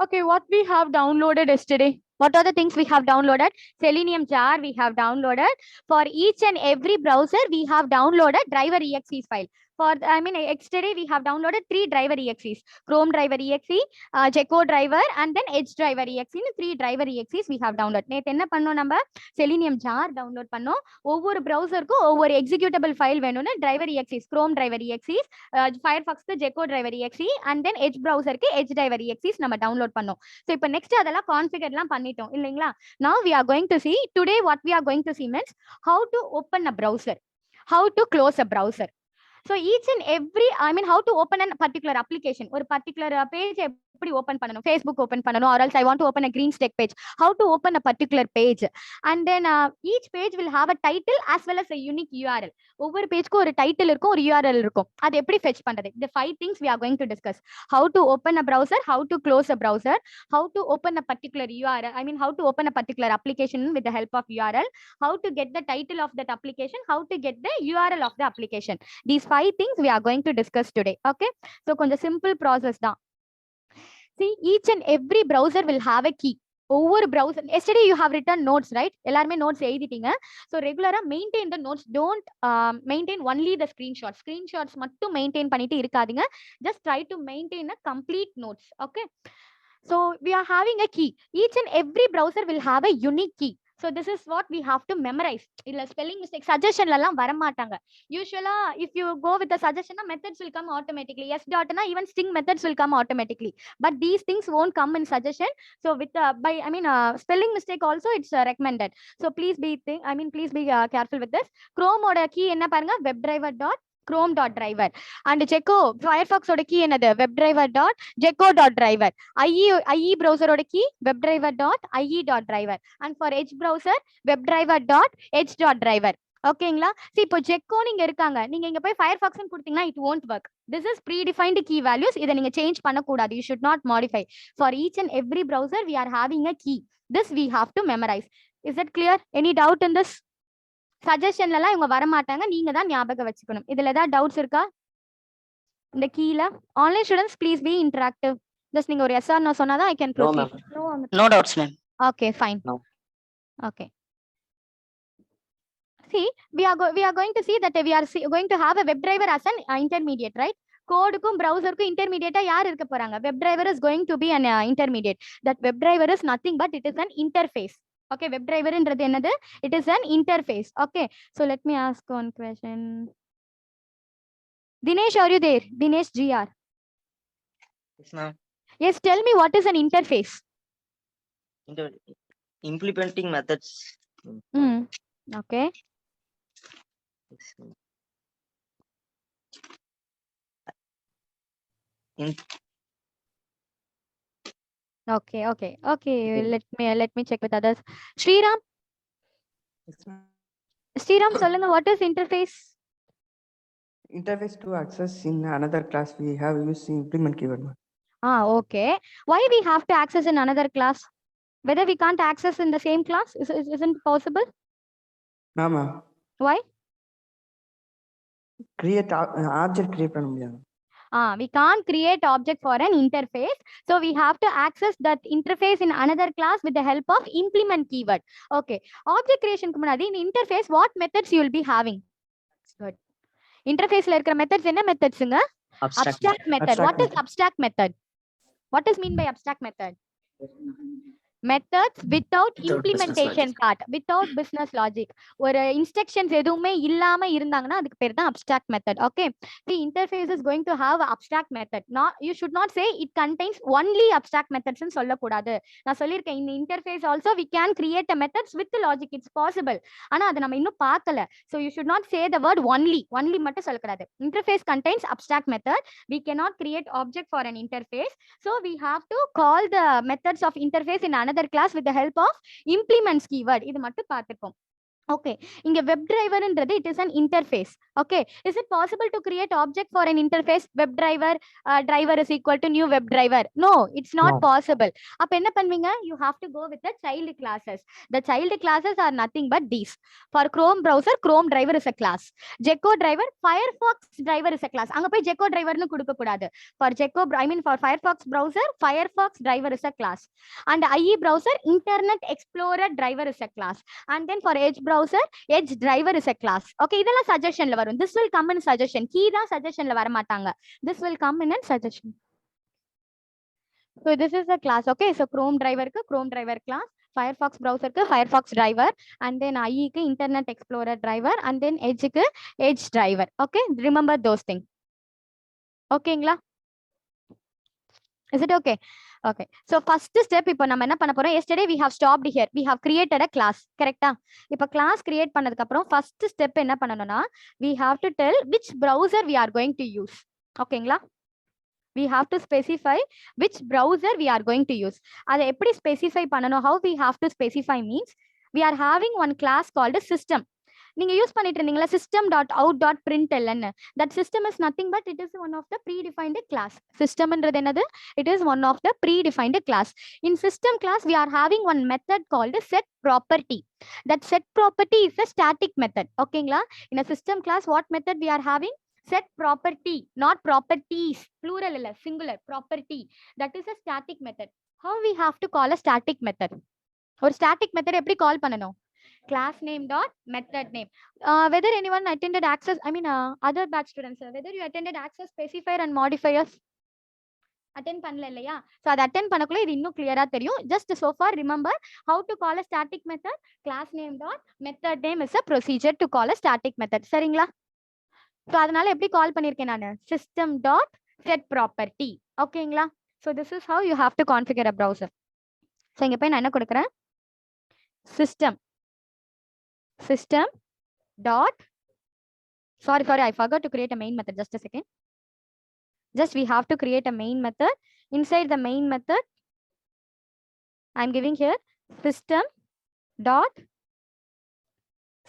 Okay, what we have downloaded yesterday? What are the things we have downloaded? Selenium jar we have downloaded. For each and every browser, we have downloaded driver exes file. Yesterday we have downloaded 3 driver exes: Chrome driver exe, Gecko driver, and then Edge driver exe. 3 driver exes we have downloaded. நேத்து என்ன பண்ணோம் நம்ம Selenium jar download பண்ணோம். ஒவ்வொரு browserக்கும் ஒவ்வொரு executable file வேணும்னு driver exes, Chrome driver exes, Firefox Gecko driver exe, and then Edge browser Edge driver exes நம்ம download பண்ணோம். ஸோ இப்போ நெக்ஸ்ட் அதெல்லாம் கான்ஃபிகர்லாம் பண்ணிட்டோம் இல்லைங்களா? Now we are going to see today what we are going to see means how to open a browser, how to close a browser. So each and every, how to open a particular application, or particular page எப்படி open பண்ணனும், Facebook open பண்ணனும், or else I want to open a green stack page, how to open a particular page, and then each page will have a title as well as a unique URL. ஒவ்வொரு பேஜ்க்கு ஒரு title இருக்கும், ஒரு URL இருக்கும். அது எப்படி fetch பண்றது? The 5 things we are going to discuss. How to open a browser, how to close a browser, how to open a particular URL, how to open a particular application with the help of URL, how to get the title of that application, how to get the URL of the application. These 5 things we are going to discuss today. Okay, so கொஞ்சம் simple process தான். See, each and every browser will have a key. ஒவ்வொரு browser, yesterday you have written notes, right? எல்லாருமே notes எழுதிட்டீங்க. So regular maintain the notes. Don't maintain only the screenshots மட்டும் maintain பண்ணிட்டு இருக்காதீங்க. Just try to maintain a complete notes. Okay, so we are having a key. Each and every browser will have a unique key. So this is what we have to memorize. இல்ல spelling mistake suggestion எல்லாம் வர மாட்டாங்க. Usually if you go with the suggestion, methods will come automatically. Yes dot na even string methods will come automatically, but these things won't come in suggestion. So with spelling mistake also it's recommended. So please be careful with this. Chrome oda key enna parunga, webdriver.chrome.driver, and Gecko Firefox oda key enadhu, webdriver.gecko.driver. IE browser oda key webdriver.ie.driver, and for Edge browser webdriver.edge.driver. ஓகேங்களா? see இப்போ Gecko நீங்க இருக்காங்க, நீங்க இங்க போய் Firefox ன்னு கொடுத்தீங்கன்னா it won't work. This is predefined key values. இதை நீங்க சேஞ்ச் பண்ணக்கூடாது. You should not modify. For each and every browser we are having a key. This we have to memorize. Is that clear? Any doubt in this? சஜஷன்ல எல்லாம் இவங்க வர மாட்டாங்க, நீங்க தான் ஞாபகம் வச்சுக்கணும். இதுல ஏதாவது டவுட்ஸ் இருக்கா இந்த கீழ? Online students please be interactive. Just நீங்க ஒரு எஸ் ஆர் நோ சொன்னாதான் I can proceed. No doubts, ma'am. Okay, fine. No. Okay. See, we are going to see that we are going to have a WebDriver as an intermediate, right? கோடுக்கும் browserக்கும் intermediate யார் இருக்க போறாங்க? WebDriver is going to be an intermediate. That WebDriver is nothing but it is an interface. Okay, WebDriver என்றது என்னது? It is an interface. Okay, so let me ask one question. Dinesh, are you there? Dinesh GR. Yes, ma'am. Yes, tell me what is an interface? Implementing methods. Okay. Yes, ma'am. Okay. Let me check with others. Sriram. Yes, ma'am. Sriram, சொல்லுங்க, what is interface? Interface to access in another class we have used implement keyword, ma'am. Okay. Why we have to access in another class? Whether we can't access in the same class isn't possible? Ma'am, Why? create object create பண்ண முடியாது. We can't create object for an interface. So we have to access that interface in another class with the help of implement keyword. Okay. Object creation க்கு முன்னாடி in interface what methods you will be having? Good. Interface ல இருக்கிற methods என்ன methodsங்க? Abstract method. What is abstract method? What is mean by abstract method? Methods without implementation part, without business logic. ஒரு instructions எதுவுமே இல்லாம இருந்தாங்கன்னா அதுக்கு பேர் தான் abstract method. Okay, the interface is going to have abstract method. You should not say it contains only abstract methods ன்னு சொல்லக்கூடாது. நான் சொல்லியிருக்கேன், இந்த interface also we can create a methods with the logic. It's possible. ஆனா அதை நம்ம இன்னும் பார்க்கல. So you should not say the word only மட்டும் சொல்லக்கூடாது. Interface contains abstract method. We cannot create object for an interface. So we have to call the methods of interface in another class with the help of implements keyword. இது மட்டும் பார்த்துப்போம். Okay, இங்க web driver ன்றது it is an interface. Okay, is it possible to create object for an interface? Web driver driver is equal to new web driver? No, it's not No. possible. அப்ப என்ன பண்ணுவீங்க? You have to go with the child classes. The child classes are nothing but these. For Chrome browser, Chrome driver is a class. Gecko driver, Firefox driver is a class. அங்க போய் Gecko driver னு கொடுக்க கூடாது. For Gecko, I mean for Firefox browser, Firefox driver is a class. And IE browser, Internet Explorer driver is a class. And then for Edge browser, Edge driver is a class. Okay, இதெல்லாம் suggestionல வரும். This will come in suggestion. Key தான் suggestionல வர மாட்டாங்க. This will come in a suggestion. So this is a class. Okay, so Chrome driver க்கு Chrome driver class, Firefox browser க்கு Firefox driver, and then IE க்கு Internet Explorer driver, and then Edge க்கு Edge driver. Okay, remember those things. ஓகேங்களா? Is it okay? Okay. So first step இப்போ நம்ம என்ன பண்ண போறோம்? Yesterday we have stopped here. We have created a class. கரெக்டா? இப்போ class create பண்ணதுக்கு அப்புறம் first step என்ன பண்ணணும்னா we have to tell which browser we are going to use. ஓகேங்களா? We have to specify which browser we are going to use. அதை எப்படி specify பண்ணணும்? How we have to specify means we are having one class called system. நீங்க use பண்ணிட்டு இருந்தீங்களா system.out.println. That system is nothing but it is one of the predefined class. System ன்றது என்னது? It is one of the predefined class. In system class we are having one method called set property. That set property is a static method. ஓகேங்களா? In a system class what method we are having? Set property, not properties. Plural இல்ல, singular. Property. That is a static method. How we have to call a static method? ஒரு static method எப்படி கால் பண்ணணும்? Class name dot method name. Whether anyone attended access, I mean other batch students, whether you attended access specifier and modifiers, attend பண்ணல இல்லையா? So அதை attend பண்ணக்குள்ள இது இன்னும் clear-ஆ தெரியும். Just so far remember how to call a static method. Class name dot method name is a procedure to call a static method. சரிங்களா? So அதனால எப்படி கால் பண்ணிருக்கேன் நான்? System dot set property. ஓகேங்களா? So this is how you have to configure a browser. So இங்க போய் நான் என்ன கொடுக்குறேன்? System dot, sorry, I forgot to create a main method. Just a second. Just we have to create a main method. Inside the main method, I'm giving here system dot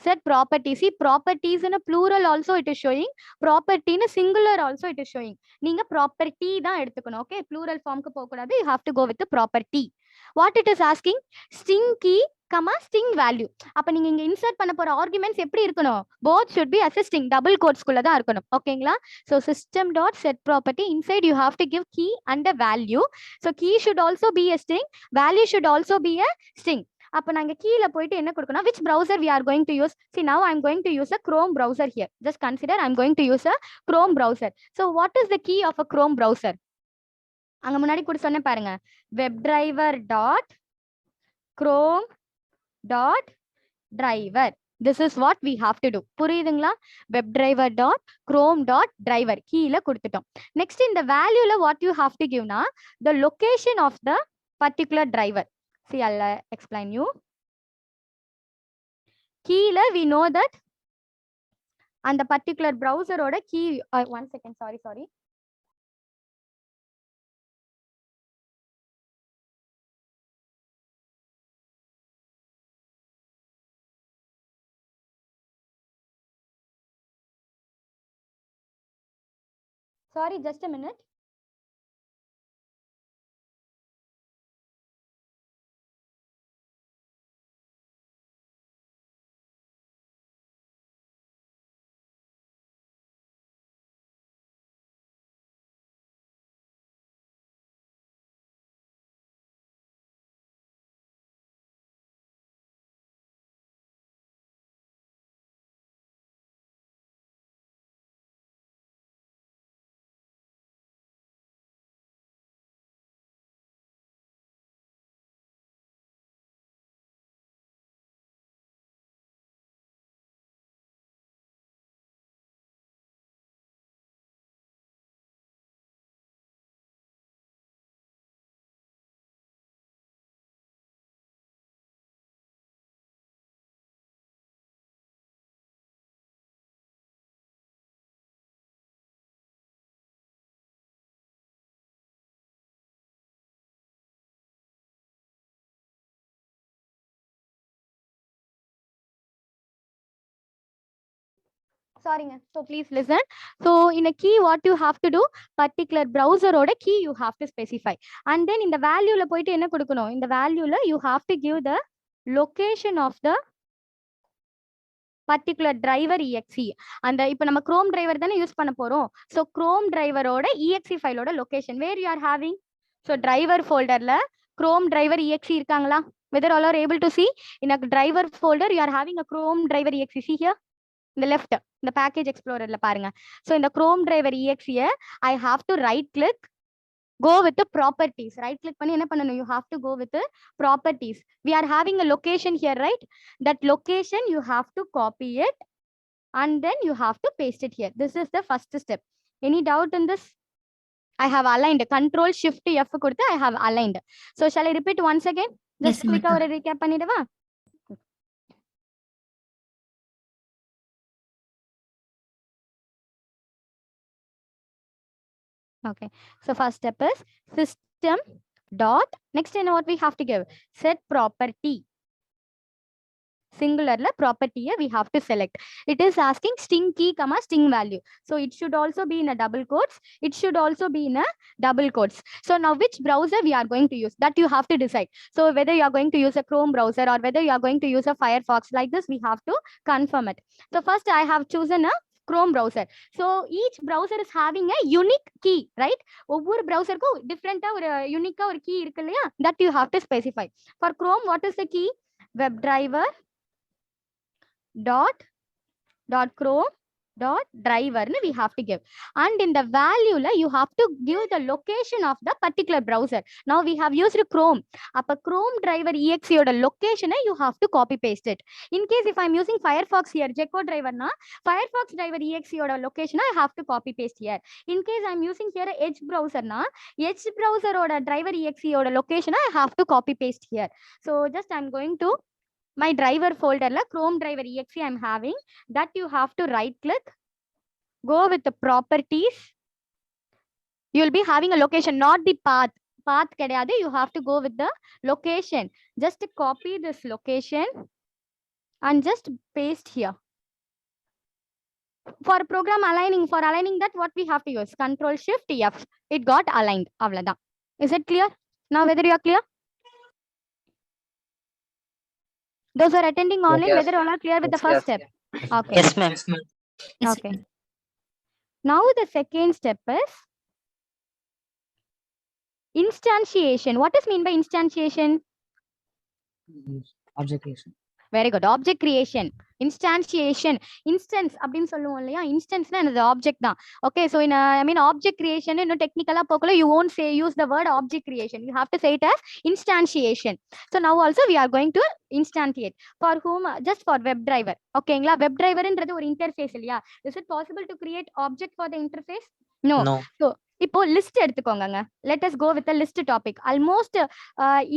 set property. See, properties in a plural also it is showing. Property in a singular also it is showing. நீங்க property தான் எடுத்துக்கணும். Okay, plural form க்கு போக கூடாது. You have to go with the property. What it is asking? String key, string value. அப்ப நீங்க இங்க insert பண்ண போற arguments எப்படி இருக்கணும்? Both should be as a string. Double quotes குள்ள தான் இருக்கணும். ஓகேங்களா? So system dot set property. Inside you have to give key and a value. So key should also be a string. Value should also be a string. அப்ப நாங்க கீழ போயிட்டு என்ன கொடுக்கணும்? Which browser we are going to use? See, now I'm going to use a Chrome browser here. Just consider I'm going to use a Chrome browser. So what is the key of a Chrome browser? அங்க முன்னாடி கூட சொன்னேன் பாருங்க. WebDriver dot Chrome dot driver. This is what we have to do. புரியுதுங்களா? WebDriver dot Chrome dot driver கீழ கொடுத்துட்டோம். Next in the value ல what you have to give na the location of the particular driver. See, I'll explain you. கீழ we know that and the particular browser ஓட key, one second, sorry. Sorry, just a minute. Sorry, so please listen. So in a key, what you have to do, particular browser oda key you have to specify, and then in the value la poitu enna kudukanum, in the value la you have to give the location of the particular driver exe. And இப்போ நம்ம chrome driver தானே use பண்ண போறோம். so chrome driver ஓட exe file ஓட location where you are having, so driver folder ல chrome driver exe இருக்காங்களா? whether all are able to see in a driver folder you are having a chrome driver exe. see here in the left, இந்த package explorer ல பாருங்க. so இந்த chrome driver exe I have to right click, go with the properties. right click பண்ணி என்ன பண்ணணும், you have to go with the properties. we are having a location here, right? that location you have to copy it and then you have to paste it here. this is the first step. any doubt in this? I have aligned, control shift F கொடுத்து I have aligned. so shall I repeat once again? just Yes, quick Amrita. ஒரு recap பண்ணிடவா? okay, so first step is system dot, next you know what we have to give, set property. singular la property we have to select. it is asking string key comma string value, so it should also be in a double quotes, it should also be in a double quotes. so now which browser we are going to use, that you have to decide. so whether you are going to use a Chrome browser or whether you are going to use a Firefox, like this we have to confirm it. so first I have chosen a Chrome browser. so each browser is having a unique key, right? ஒவ்வொரு browserக்கும் different ஒரு unique ஒரு key இருக்கு இல்லையா, that you have to specify. for Chrome, what is the key? WebDriver dot chrome dot driver we have to give, and in the value la you have to give the location of the particular browser. now we have used Chrome, appa Chrome driver exe oda location you have to copy paste it. in case if I'm using Firefox here, Gecko driver na Firefox driver exe oda location I have to copy paste here. in case I'm using here Edge browser na Edge browser oda driver exe oda location I have to copy paste here. so just I'm going to my driver folder la Chrome driver exe I'm having, that you have to right click, go with the properties. you will be having a location, not the path. path கிடையாது, you have to go with the location. just copy this location and just paste here. for program aligning, for aligning that what we have to use, control shift F, it got aligned. அவ்வளவுதான். is it clear now? whether you are clear? those who are attending online, Yes. whether all are clear with the Yes, first yes. step? okay. Yes, ma'am. Yes, okay. now the second step is instantiation. what is mean by instantiation? Object creation. very good. object creation. instantiation, instance அப்படின்னு சொல்லுவோம் இல்லையா, இன்ஸ்டன்ஸ்னா அந்த object தான். Okay, so I mean object creation இன்னும் டெக்னிக்கலா போகல, you won't say use the word object creation, you have to say it as instantiation. so now also we are going to instantiate for whom, just for WebDriver. ஓகேங்களா, WebDriverன்றது ஒரு interface இல்லையா, is it possible to create object for the interface? no. No. so இப்போ list எடுத்துக்கோங்க. let us go with the list topic. almost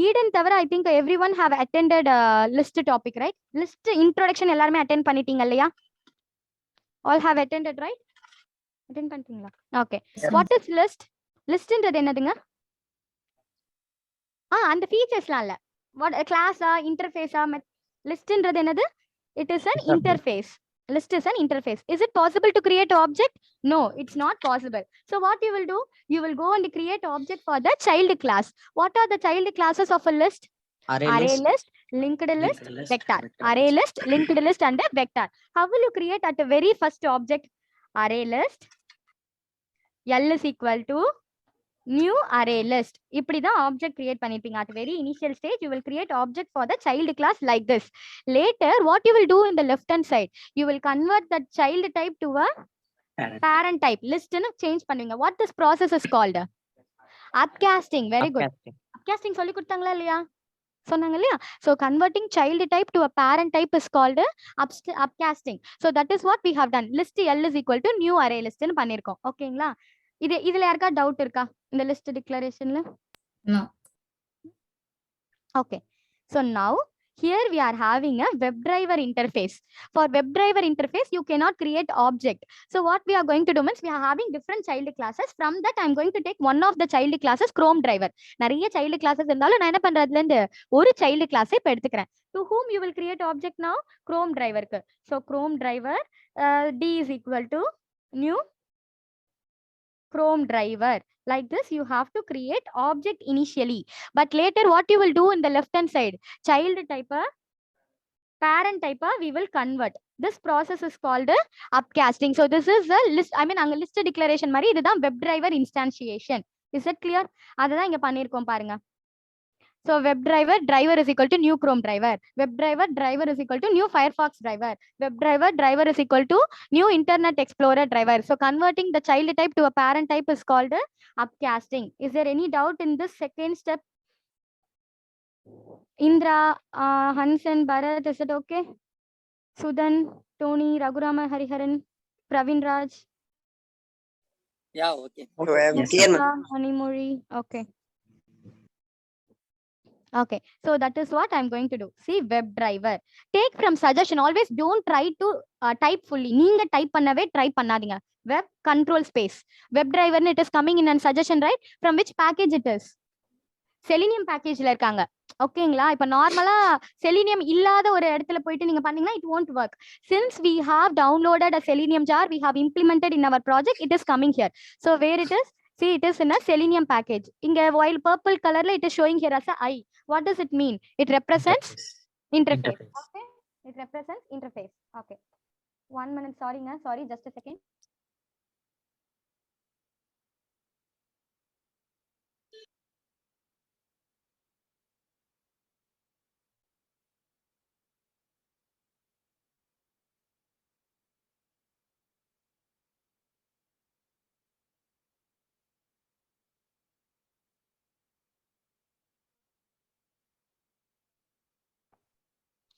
Eden தவிர I think everyone have attended list topic, right? list introduction எல்லாருமே attend பண்ணிட்டீங்க இல்லையா? all have attended, right? attend பண்ணிட்டீங்களா? okay. what is list? listன்றது என்னதுங்க? அந்த ஃபீச்சர்ஸ்லாம் இல்ல, what class interface listன்றது என்னது? it is an interface. list is an interface. is it possible to create object? no, it's not possible. so what you will do, you will go and create object for the child class. what are the child classes of a list? array list, linked list, vector. array list, linked list and a vector. how will you create at the very first object? array list l is equal to new array list. இப்படிதான் object create பண்ணிருப்பீங்க. at very initial stage you will create object for the child class like this. later what you will do in the left hand side, you will convert that child type to a parent type. list னு change பண்ணுவீங்க. what this process is called? upcasting. very good. upcasting சொல்லி கொடுத்தாங்களா இல்லையா? சொன்னாங்க இல்லையா? so converting child type to a parent type is called upcasting. so that is what we have done. list l is equal to new array list னு பண்ணிருக்கோம். ஓகேங்களா, இதுல யாருக்கா டவுட் இருக்கா இந்த list டிக்ளரேஷன்ல? No. okay. so now Here we are having a WebDriver interface. For WebDriver interface, you cannot create object. So what we are going to do means we are having different child classes. From that, I'm going to take one of the child classes, Chrome driver. நிறைய child classes இருந்தாலும் நான் என்ன பண்றதுல இருந்து ஒரு child class இப்ப எடுத்துக்கிறேன். To whom you will create object now? Chrome driver க்கு. So Chrome driver D is equal to new Chrome driver. Like this, you have to create object initially. But later, what you will do in the left hand side? Child type, parent type, we will convert. This process is called upcasting. So this is the list. I mean, அங்க list declaration மாதிரி இதுதான் WebDriver instantiation. Is it clear? அதுதான் இங்க பண்ணிருக்கோம் பாருங்க. So WebDriver driver is equal to new Chrome driver. WebDriver driver is equal to new Firefox driver. WebDriver driver is equal to new Internet Explorer driver. So converting the child type to a parent type is called upcasting. Is there any doubt in this second step? Indra, Hansen, Bharat, is it okay? Sudan, Tony, Raghurama, Hariharan, Praveen Raj, Yeah, okay. Hanimuri. Okay. Okay, so that is what I'm going to do. See, WebDriver. Take from suggestion. Always don't try to type fully. நீங்க type பண்ணவே try பண்ணாதீங்க. Web control space. WebDriver it is coming in a suggestion, right? From which package it is? Selenium package-ல இருக்காங்க. ஓகேங்களா? இப்ப நார்மலா Selenium இல்லாத ஒரு இடத்துல போயிட்டு நீங்க பண்ணீங்கன்னா it won't work. Since we have downloaded a Selenium jar, we have implemented in our project, it is coming here. So where it is? See, it is in a Selenium package. இங்க while purple colorல it is showing here as a I. What does it mean? It represents interface. Okay, it represents interface. Okay, 1 minute. Sorry, just a second.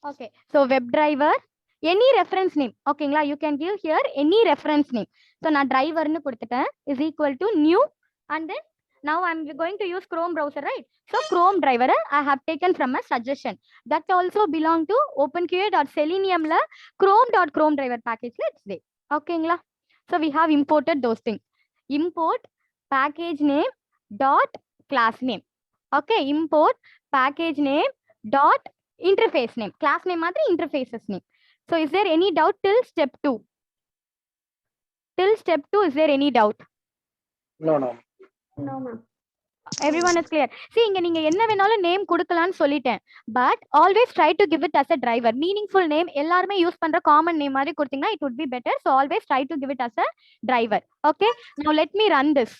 Okay, so WebDriver, any reference name. Okay, you can give here any reference name. So now driver is equal to new, and then now I'm going to use Chrome browser, right? So Chrome driver I have taken from a suggestion that also belong to OpenQA.Selenium la Chrome.Chrome driver package. Let's say okay, so we have imported those things. Import package name dot class name. Okay, import package name dot interface name. Class name matri interfaces name. So is there any doubt till step 2? Till step 2, is there any doubt? No, no. No, ma'am. Everyone is clear. See, இங்க நீங்க என்ன வேணாலும் name கொடுக்கலாம்னு சொல்லிட்டேன். But always try to give it as a driver. Meaningful name எல்லாருமே use பண்ற common name மாதிரி கொடுத்தீங்கன்னா it would be better. So always try to give it as a driver. Okay. Now let me run this.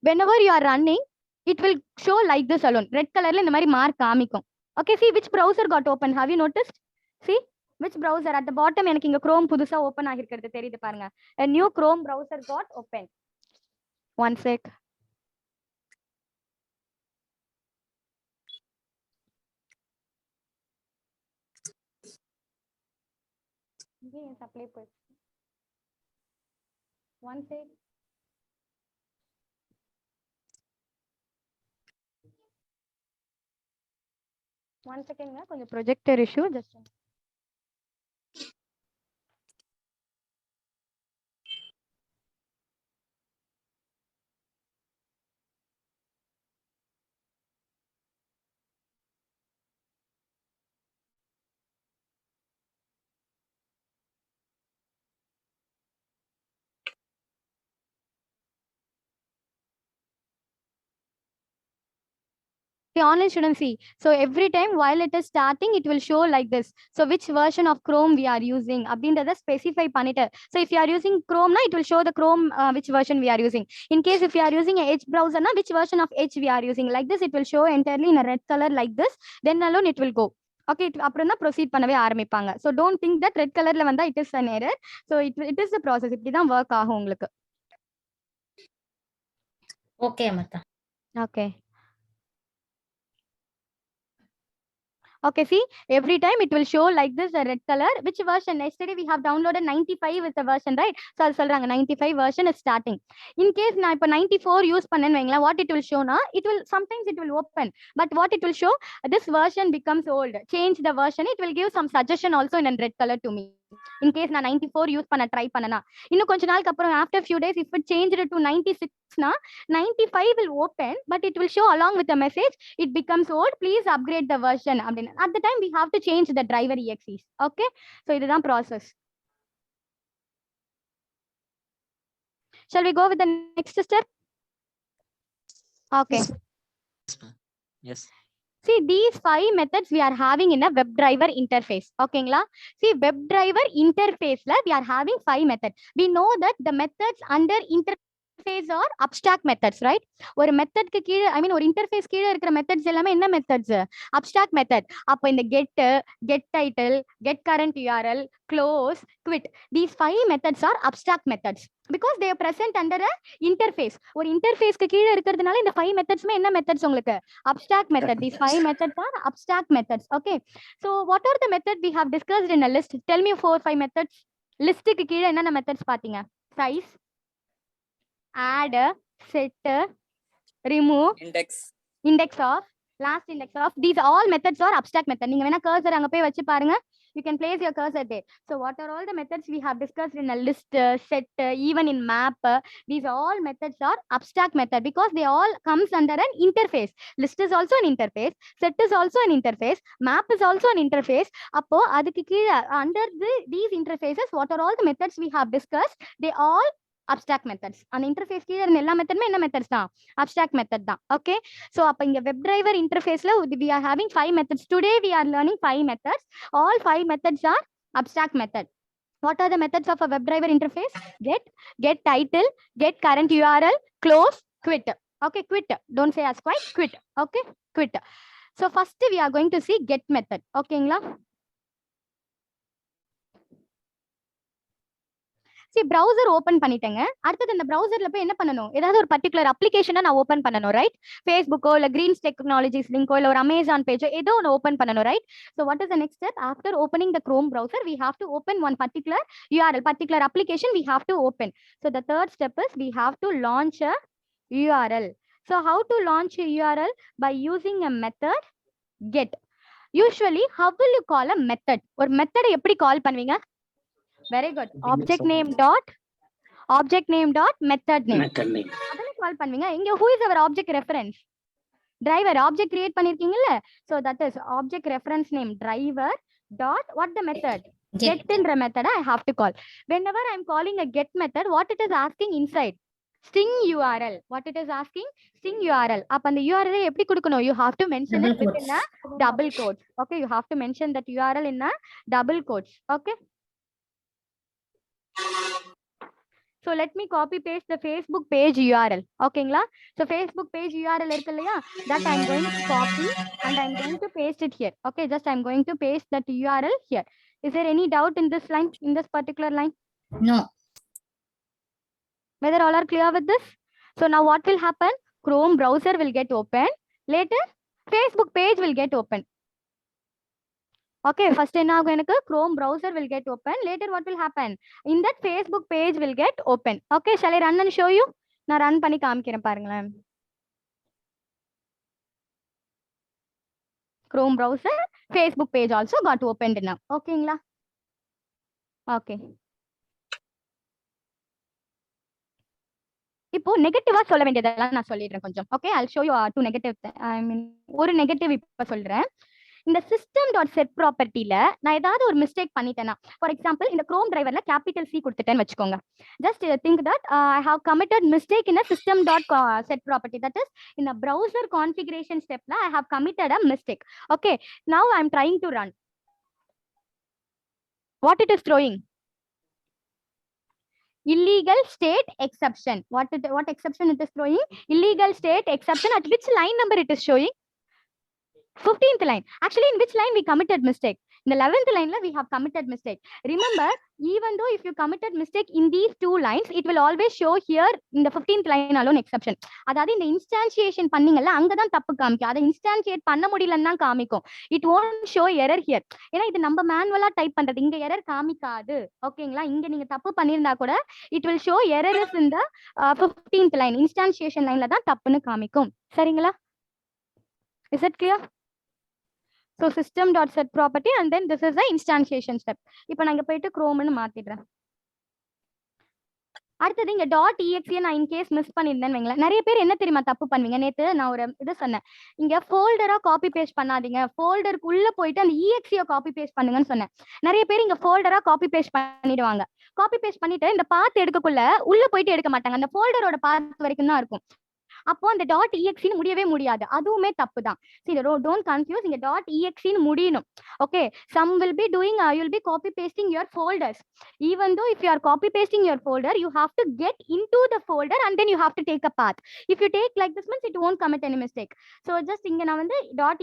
Whenever you are running, it will show like this alone. Red color la இந்த மாதிரி mark காமிக்கும். Okay, see which browser got open. Have you noticed? See which browser at the bottom எனக்கு இங்க Chrome புதுசா open ஆகிருக்கிறது தெரியுது பாருங்க. A new Chrome browser got open. One sec. One sec. One second, கொஞ்சம் projector issue just. The online students see. So every time while it is starting, it will show like this. So which version of Chrome we are using? அப்படின்றத specify பண்ணிட்டு. So if you are using Chrome, it will show the Chrome which version we are using. In case if you are using a Edge browser, which version of Edge we are using? Like this, it will show entirely in a red color like this. Then alone it will go. Okay, அப்புறம் தான் proceed பண்ணவே ஆரம்பிப்பாங்க. So don't think that red colorல வந்தா it is an error. So it is the process. இப்படி தான் work ஆகும் உங்களுக்கு. Okay, Amata. Okay. Okay, see, every time it will show like this, a red color. Which version? Yesterday we have downloaded 95 with the version, right? So I'll சொல்றாங்க 95 version is starting. In case நான் இப்போ 94 use பண்ணேன்னு வைங்களேன், what it will show na, it will sometimes it will open, but what it will show, this version becomes old. Change the version, it will give some suggestion also in a red color to me. In case நான் 94 use பண்ண try பண்ணனா, இன்னும் கொஞ்ச நாளுக்கு அப்புறம் after few days if it changed to 96 na, 95 will open, but it will show along with the message it becomes old, please upgrade the version. At the time we have to change the driver exes. Okay, so இதுதான் process. Shall we go with the next step? Okay. Yes, ma'am. Yes. See, these 5 methods we are having in a WebDriver interface. Okay, see, WebDriver interface la we are having 5 methods. We know that the methods under interface are abstract methods, right? ஒரு மெத்தட்க்கு கீழ ஐ மீன் ஒரு interface கீழ இருக்கிற methods எல்லாமே என்ன methods? Abstract method. அப்ப இந்த get title, get current URL, close, quit, these 5 methods are abstract methods because they are present under a interface. ஒரு இன்டர்ஃபேஸ்க்கு கீழ இருக்கிறதுனால இந்த 5 மெத்தட்ஸ்மே என்ன மெத்தட்ஸ் உங்களுக்கு? Abstract method. These 5 methods are abstract methods. Okay, so what are the methods we have discussed in a list? Tell me 4-5 methods. லிஸ்ட்க்கு கீழ என்னென்ன methods பாத்தீங்க? Size, add, set, remove, index of, last index of. These all methods are abstract method. நீங்க வேணா cursor அங்க போய் வச்சு பாருங்க. You can place your cursor there. So what are all the methods we have discussed in a list, set, even in map? These all methods are abstract method because they all comes under an interface. List is also an interface, set is also an interface, map is also an interface. அப்போ அதுக்கு கீழ under these interfaces, what are all the methods we have discussed? They all abstract methods. அந்த interface கீழ இருந்த எல்லா மெத்தடுமே என்ன methods தான்? abstract method தான். Okay, so அப்ப இங்க WebDriver interfaceல we are having 5 methods. Today we are learning 5 methods. All 5 methods are abstract method. What are the methods of a WebDriver interface? Get title, get current URL, close, quit. Okay, quit, don't say as quite, quit. Okay, quit. So first we are going to see get method. ஓகேங்களா? See, browser open பண்ணிட்டேங்க. அடுத்து இந்த browserல போய் என்ன பண்ணனும்? ஏதாவது ஒரு particular application நான் ஓபன் பண்ணனும், right? Facebook இல்ல Greens Technologies லிங்கோ இல்ல ஒரு Amazon page ஏதோ ஒன்னு ஓபன் பண்ணனும், right? So what is the next step? After opening the Chrome browser, we have to open one particular URL, particular application we have to open. So the third step is we have to launch a URL. So how to launch a URL? By using a method get. Usually, how will you call a method? ஒரு method எப்படி கால் பண்ணுவீங்க? Very good. Object name dot method name. அதனை கால் பண்ணுவீங்க. இங்க who is our object reference? Driver. Object create பண்ணிருக்கீங்கல்ல? So that is object reference name driver dot what the method? Get என்ற method I have to call. Whenever I am calling a get method, what it is asking inside? String URL. What it is asking? String URL. அப்ப அந்த URL எப்படி கொடுக்கணும்? You have to mention it within a double quotes. Okay, you have to mention that URL in a double quotes. Okay. So let me copy paste the Facebook page URL. Okay, so Facebook page URL irukku illaya, that I am going to copy and I am going to paste it here. Okay, just I am going to paste that URL here. Is there any doubt in this line, in this particular line? No. Whether all are clear with this? So now what will happen? Chrome browser will get open. Later, Facebook page will get open. Okay, first என்ன ஆகும் எனக்கு? Chrome browser will get open. Later what will happen? In that Facebook page will get open. Okay, shall I run and show you? நான் run பண்ணி காமிக்கிறேன் பாருங்களேன். Chrome browser, Facebook page also got opened now. ஓகேங்களா? Okay. இப்போ நெகட்டிவா சொல்ல வேண்டியதெல்லாம் நான் சொல்லிடுறேன் கொஞ்சம். Okay, I'll show you two negative. I mean ஒரு நெகட்டிவ் இப்ப சொல்றேன். இந்த system.set ப்ராப்பர்ட்டில நான் ஏதாவது ஒரு மிஸ்டேக் பண்ணிட்டேனா, ஃபார் எக்ஸாம்பிள் இந்த Chrome டிரைவர்ல கேபிட்டல் C கொடுத்துட்டேன்னு வச்சுக்கோங்க. Just think that I have committed mistake in a system.set property, that is in a browser configuration step I have committed a mistake. Okay, now I am trying to run. What it is throwing? Illegal state exception. What exception it is throwing? Illegal state exception. At which line number it is showing? 15th line. Actually, in which line we committed mistake? இந்த 11th லைன்ல we have committed mistake. Remember, even though if you committed mistake in these 2 lines, it will always show here in the 15th line alone exception. அதாவது இந்த இன்ஸ்டான்சியேஷன் பண்ணீங்கல்ல அங்கதான் தப்பு காமிக்கும். அதை இன்ஸ்டான்சியேட் பண்ண முடியலன்னு தான் காமிக்கும். It won't show error here. ஏன்னா இது நம்ம மேனுவலா டைப் பண்றது, இங்க எரர் காமிக்காது. ஓகேங்களா? இங்க நீங்க தப்பு பண்ணிருந்தா கூட it will show error is in the 15th line. இன்ஸ்டான்சியேஷன் லைன்ல தான் தப்புன்னு காமிக்கும். சரிங்களா? Is it clear? So system.set property and then this is the instantiation step. இப்போ நான் இங்க போயிட்டு Chromeன்னு மாத்திடுறேன். அடுத்தது இங்க .exe நான் இன் கேஸ் மிஸ் பண்ணிருந்தேன்னு வைங்களேன். நிறைய பேர் என்ன தெரியுமா தப்பு பண்ணுவீங்க? நேத்து நான் ஒரு இது சொன்னேன், இங்க ஃபோல்டரா காப்பி பேஸ்ட் பண்ணாதீங்க, ஃபோல்டருக்குள்ள போயிட்டு அந்த exe காப்பி பேஸ்ட் பண்ணுங்கன்னு சொன்னேன். நிறைய பேர் இங்க ஃபோல்டரா காப்பி பேஸ்ட் பண்ணிடுவாங்க. காப்பி பேஸ்ட் பண்ணிட்டு இந்த பாத் எடுக்கக்குள்ள உள்ள போயிட்டு எடுக்க மாட்டாங்க, அந்த ஃபோல்டரோட பாத் வரைக்கும் தான் இருக்கும். அப்போ அந்த .exe முடியவே முடியாது, அதுவுமே தப்பு தான். See, don't confuse, இங்க .exe முடியணும். Okay, some will be doing you'll be copy pasting your folders. Even though if you are copy pasting your folder, you have to get into the folder and then you have to take a path. If you take like this means it won't commit any mistake. So just இங்க நான் வந்து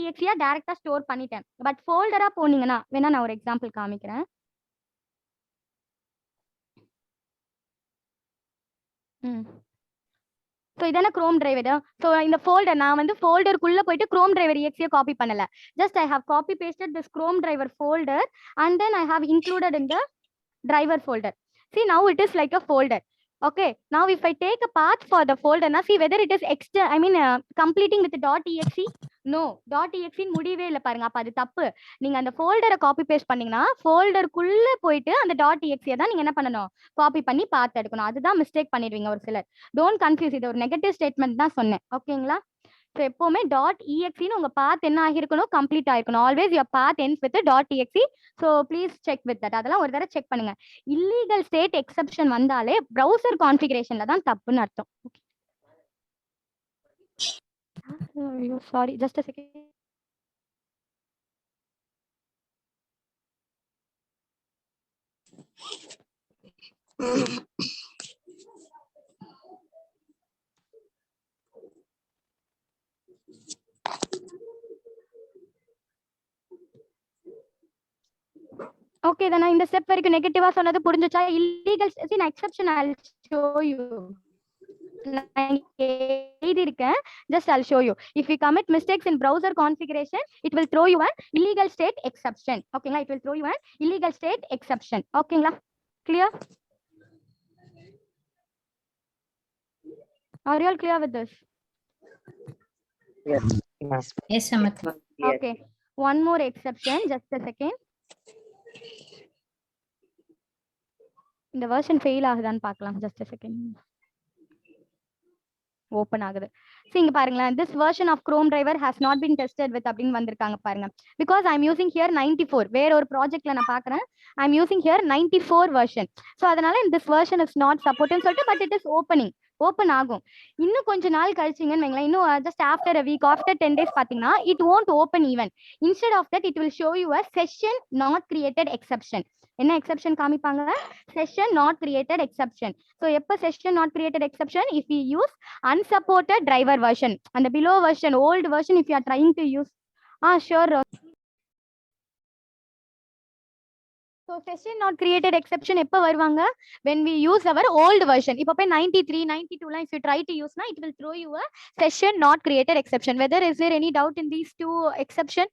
.exe டைரக்டா store பண்ணிட்டேன். But ஃபோல்டரா போனீங்கன்னா வேணா நான் ஒரு example காமிக்கிறேன். ஸோ இதான Chrome driver. ஸோ இந்த ஃபோல்டர் நான் வந்து ஃபோல்டருக்குள்ள போயிட்டு Chrome driver exe காப்பி பண்ணல. Just I have copy pasted this Chrome driver folder and then I have included in the driver folder. See, now it is like a folder. Okay, now if I take a path for the folder, now see whether it is completing with .exe. No, .exe முடியவே இல்லை பாருங்க. அப்ப அது தப்பு. நீங்க அந்த ஃபோல்டரை copy paste பண்ணீங்கன்னா ஃபோல்டருக்குள்ள போயிட்டு அந்த .exe தான் நீங்க என்ன பண்ணணும், காப்பி பண்ணி பார்த்து எடுக்கணும். அதுதான் மிஸ்டேக் பண்ணிடுவீங்க ஒரு சிலர். டோன்ட் கன்ஃபியூஸ், இது ஒரு நெகட்டிவ் ஸ்டேட்மெண்ட் தான் சொன்னேன். ஓகேங்களா? ஸோ எப்பவுமே .exe உங்க பாத் என்ன ஆகிருக்கணும், கம்ப்ளீட் ஆயிருக்கணும். Always your path ends with .exe. So please check with that. அதெல்லாம் ஒரு தடவை செக் பண்ணுங்க. இல்லீகல் ஸ்டேட் எக்ஸெப்ஷன் வந்தாலே ப்ரௌசர் கான்ஃபிகரேஷன்ல தான் தப்புன்னு அர்த்தம். Sorry, just a second. Okay, நான் இந்த ஸ்டெப் வரைக்கும் நெகட்டிவா சொன்னது புரிஞ்சுச்சா? இல்லீகல் நான் எக்ஸெப்ஷன் I'll show you. நான் எழுதியிருக்கேன், just I'll show you. If you commit mistakes in browser configuration, it will throw you an illegal state exception. ஓகேங்களா? It will throw you an illegal state exception. ஓகேங்களா? Clear? Are you all clear with this? Yes, Samat. Okay, one more exception, just a second. இந்த version fail ஆகுதான்னு பார்க்கலாம். Just a second. Open ஆகுது. See, இங்க பாருங்களேன், this version of Chrome driver has not been tested with அப்படின்னு வந்திருக்காங்க பாருங்க. Because I'm using here 94. வேற ஒரு ப்ராஜெக்ட்ல நான் பார்க்கறேன். I'm using here 94 version. So அதனால this version is not supported சொல்லிட்டு, but it is ஓப்பன் ஆகும். இன்னும் கொஞ்ச நாள் கழிச்சிங்கன்னு வைங்களேன், இன்னும் just after a week, after 10 days பாத்தீங்கன்னா it won't open even. Instead of that, it will show you a session not created exception. என்ன exception காமிப்பாங்க? Session not created exception. So எப்போ session not created exception? If you use unsupported driver version, அந்த below version, old version, if you are trying to use. Sure. So session not created exception எப்போ வருவாங்க? When we use our old version. இப்போ போய் 93, 92 லாம் if you try to use na, it will throw you a session not created exception. Whether is there any doubt in these two exception?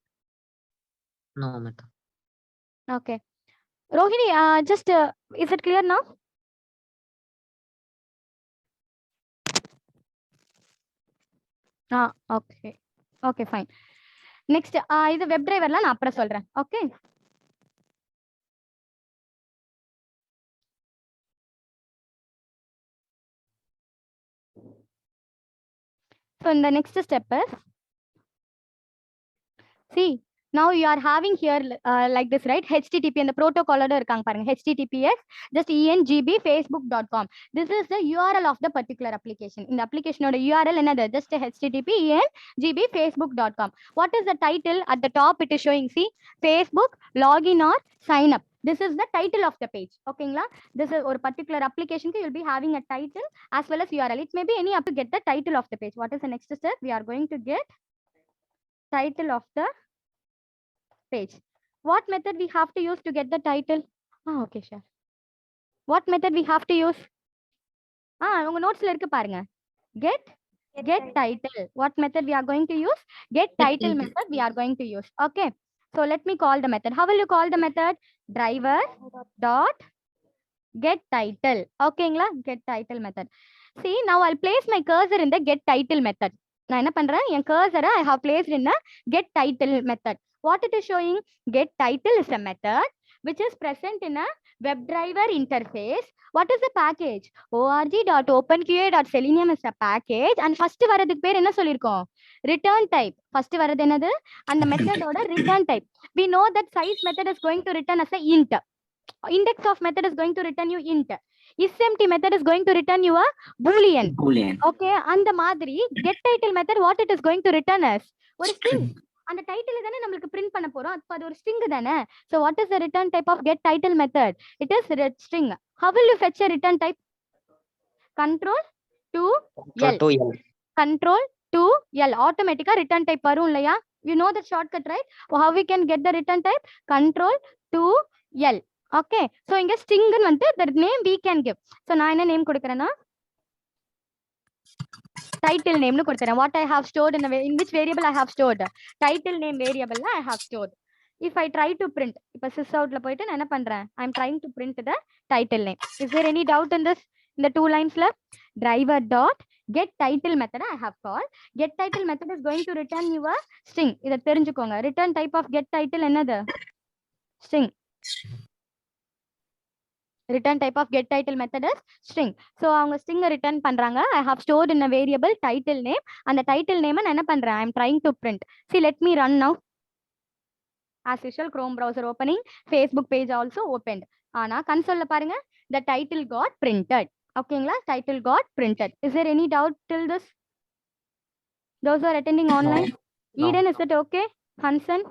No, madam. Okay. Rohini, just is it clear now? Okay, fine. Next, இது web டிரைவர்லாம் நான் அப்புறம் சொல்றேன். Okay, so in the next step is, see, now you are having here like this, right? HTTP and the protocol இருக்காங்க பாருங்க. HTTPS just engb facebook.com. This is the URL of the particular application. இந்த applicationோட URL என்னது? Just HTTP engb facebook.com. What is the title? At the top it is showing, see, Facebook login or sign up. This is the title of the page. ஓகேங்களா? This is ஒரு particular application you will be having a title as well as URL. It may be any up to get the title of the page. What is the next step? We are going to get title of the page. What method we have to use to get the title? Okay, sure. What method we have to use? உங்க நோட்ஸ்ல இருக்கு பாருங்க. Get title. What method we are going to use? Get title method we are going to use. Okay. So let me call the method. How will you call the method? Driver dot get title. Okay, get title method. See, now I'll place my cursor in the get title method. நான் என்ன பண்றேன், என் cursor I have placed in a get title method. What it is showing? Get title is a method which is present in a WebDriver interface. What is the package? org.openqa.selenium is a package. And first வரதுக்கு பேர் என்ன சொல்லிருக்கோம்? Return type. First வரது என்னது? அந்த மெத்தடோட return type. We know that size method is going to return as a int. Index of method is going to return you int. isEmpty method is going to return you a boolean. Okay, அந்த மாதிரி get title method what it is going to return as ஒரு string. அந்த title தானே நம்மளுக்கு print பண்ண போறோம், அப்ப அது ஒரு string தானே. So what is the return type of get title method? It is string. How will you fetch a return type? Control to L. Control to L. Automatically return type வரும் இல்லையா? You know the shortcut, right? How we can get the return type? Control to L. Okay, so inga string வந்து the name we can give. So நான் என்ன name கொடுக்கறேன்னா title name nu கொடுத்தறேன். What I have stored in which variable I have stored? Title name variable I have stored. If I try to print, இப்ப sysout ல போயிட்டு நான் என்ன பண்றேன்? I am trying to print the title name. Is there any doubt in this? In the two lines la driver dot get title method I have called. Get title method is going to return you a string. இத தெரிஞ்சுக்கோங்க. Return type of get title என்னது? String. Return type of get title method is string. So அவங்க string return பண்றாங்க. I have stored in a variable title name. அந்த title name நான் என்ன பண்றேன்? I am trying to print. See, let me run now. As usual, Chrome browser opening, Facebook page also opened. ஆனா கன்சோல்ல பாருங்க, the title got printed. ஓகேங்களா? Title got printed. Is there any doubt till this? Those who are attending online? No. Eden, is it okay? Hansen?